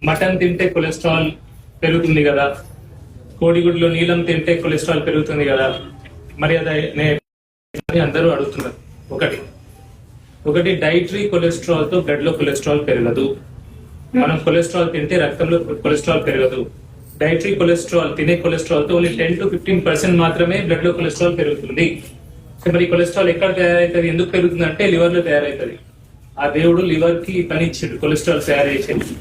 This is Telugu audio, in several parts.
మటన్ తింటే కొలెస్ట్రాల్ పెరుగుతుంది కదా, కోడిగుడ్లో నీలం తింటే కొలెస్ట్రాల్ పెరుగుతుంది కదా, మరి అది అందరూ అడుగుతున్నారు. ఒకటి డైటరీ కొలెస్ట్రాల్ తో బ్లడ్ లో కొలెస్ట్రాల్ పెరగదు. మనం కొలెస్ట్రాల్ తింటే రక్తంలో కొలెస్ట్రాల్ పెరగదు. డైటరీ కొలెస్ట్రాల్ తినే కొలెస్ట్రాల్ తో ఓన్లీ 10 to 15% మాత్రమే బ్లడ్ లో కొలెస్ట్రాల్ పెరుగుతుంది. మరి కొలెస్ట్రాల్ ఎక్కడ తయారవుతుంది, ఎందుకు పెరుగుతుంది అంటే లివర్ లో తయారవుతుంది. ఆ దేవుడు లివర్ కి పని ఇచ్చాడు కొలెస్ట్రాల్ తయారు చేసేది.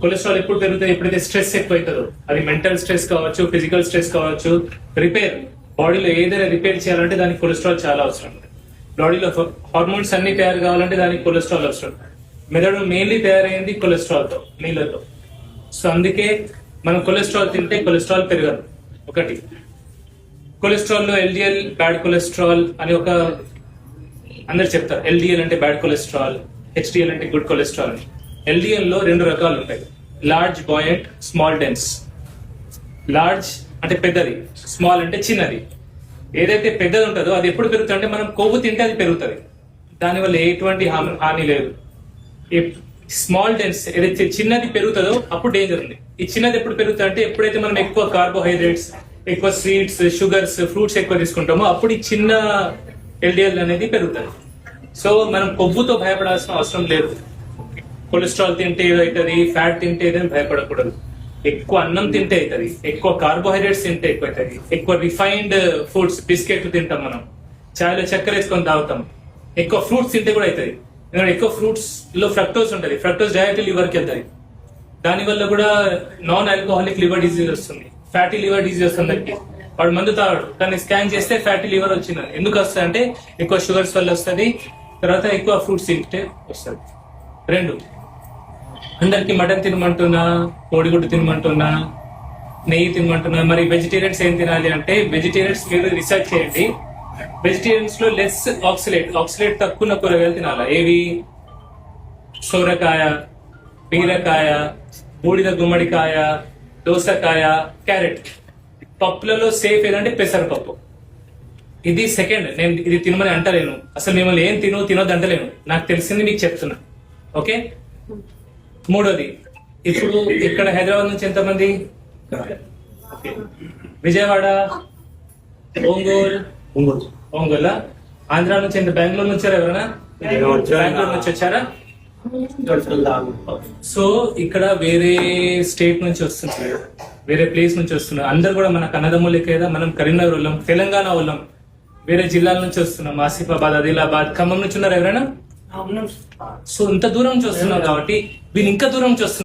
కొలెస్ట్రాల్ ఎప్పుడు పెరుగుతుంది, ఎప్పుడైతే స్ట్రెస్ ఎక్కువ అవుతుందో, అది మెంటల్ స్ట్రెస్ కావచ్చు, ఫిజికల్ స్ట్రెస్ కావచ్చు, రిపేర్ బాడీలో ఏదైనా రిపేర్ చేయాలంటే దానికి కొలెస్ట్రాల్ చాలా అవసరం. బాడీలో హార్మోన్స్ అన్ని తయారు కావాలంటే దానికి కొలెస్ట్రాల్ అవసరం. మెదడు మెయిన్లీ తయారైంది కొలెస్ట్రాల్ తో, నీళ్ళతో. సో అందుకే మనం కొలెస్ట్రాల్ తింటే కొలెస్ట్రాల్ పెరగదు. ఒకటి కొలెస్ట్రాల్ లో ఎల్డిఎల్ బ్యాడ్ కొలెస్ట్రాల్ అని ఒక అందరు చెప్తారు. ఎల్డిఎల్ అంటే బ్యాడ్ కొలెస్ట్రాల్, హెచ్డిఎల్ అంటే గుడ్ కొలెస్ట్రాల్. ఎల్డిఎల్ లో 2 రకాలు ఉంటాయి, లార్జ్ బాయంట్, స్మాల్ డెన్స్. లార్జ్ అంటే పెద్దది, స్మాల్ అంటే చిన్నది. ఏదైతే పెద్దది ఉంటుందో అది ఎప్పుడు పెరుగుతుంది అంటే మనం కొవ్వు తింటే అది పెరుగుతుంది, దానివల్ల ఎటువంటి హాని లేదు. స్మాల్ డెన్స్ ఏదైతే చిన్నది పెరుగుతుందో అప్పుడు డేంజర్ ఉంది. ఈ చిన్నది ఎప్పుడు పెరుగుతుంది అంటే ఎప్పుడైతే మనం ఎక్కువ కార్బోహైడ్రేట్స్, ఎక్కువ స్వీట్స్, షుగర్స్, ఫ్రూట్స్ ఎక్కువ తీసుకుంటామో అప్పుడు ఈ చిన్న ఎల్డిఎల్ అనేది పెరుగుతుంది. సో మనం కొవ్వుతో భయపడాల్సిన అవసరం లేదు. కొలెస్ట్రాల్ తింటే ఏదవుతుంది, ఫ్యాట్ తింటే ఏదైనా భయపడకూడదు. ఎక్కువ అన్నం తింటే అవుతుంది, ఎక్కువ కార్బోహైడ్రేట్స్ తింటే ఎక్కువ అవుతుంది, ఎక్కువ రిఫైన్డ్ ఫుడ్స్, బిస్కెట్లు తింటాం, మనం చాయ్లో చక్కెర వేసుకొని తాగుతాం, ఎక్కువ ఫ్రూట్స్ తింటే కూడా అవుతుంది. ఎందుకంటే ఎక్కువ ఫ్రూట్స్ లో ఫ్రక్టోజ్ ఉంటుంది, ఫ్రక్టోజ్ డైరెక్ట్ లివర్ కి వెళ్తుంది. దానివల్ల కూడా నాన్ ఆల్కహాలిక్ లివర్ డిజీజ్ వస్తుంది, ఫ్యాటీ లివర్ డిజీజ్ వస్తుంది. వాడు మందు తాగాడు కానీ స్కాన్ చేస్తే ఫ్యాటీ లివర్ వచ్చింది. ఎందుకు వస్తుంది అంటే ఎక్కువ షుగర్స్ వల్ల వస్తుంది, తర్వాత ఎక్కువ ఫ్రూట్స్ తింటే వస్తుంది. 2 అందరికి మటన్ తినమంటున్నా, కోడిగుడ్డు తినమంటున్నా, నెయ్యి తినమంటున్నా. మరి వెజిటేరియన్స్ ఏం తినాలి అంటే వెజిటేరియన్స్ మీరు రీసెర్చ్ చేయండి. వెజిటేరియన్స్ లో లెస్ ఆక్సిలేట్ తక్కువ కూరగాయలు తినాలి. ఏవి? సోరకాయ, బీరకాయ, బూడిద గుమ్మడికాయ, దోసకాయ, క్యారెట్. పప్పులలో సేఫ్ ఏదంటే పెసరపప్పు. ఇది సెకండ్. నేను ఇది తినమని అంటలేను, అసలు మిమ్మల్ని ఏం తినొద్దు అంటలేను, నాకు తెలిసింది మీకు చెప్తున్నా. ఓకే. 3వది, ఇప్పుడు ఇక్కడ హైదరాబాద్ నుంచి ఎంతమంది? విజయవాడ, ఒంగోలు, ఆంధ్ర నుంచి ఎంత? బెంగళూరు నుంచి వచ్చారా ఎవరైనా? బెంగళూరు నుంచి వచ్చారా? సో ఇక్కడ వేరే స్టేట్ నుంచి వస్తున్నారు, వేరే ప్లేస్ నుంచి వస్తున్నారు. అందరు కూడా మన కన్నదమ్ములే కదా. మనం కరీంనగర్ వాళ్ళం, తెలంగాణ వాళ్ళం, వేరే జిల్లాల నుంచి వస్తున్నాం, ఆసిఫాబాద్, ఆదిలాబాద్, ఖమ్మం నుంచి ఉన్నారు ఎవరైనా? సో ఇంత దూరం నుంచి వస్తున్నాం కాబట్టి వీళ్ళు ఇంకా దూరం నుంచి వస్తున్నారు.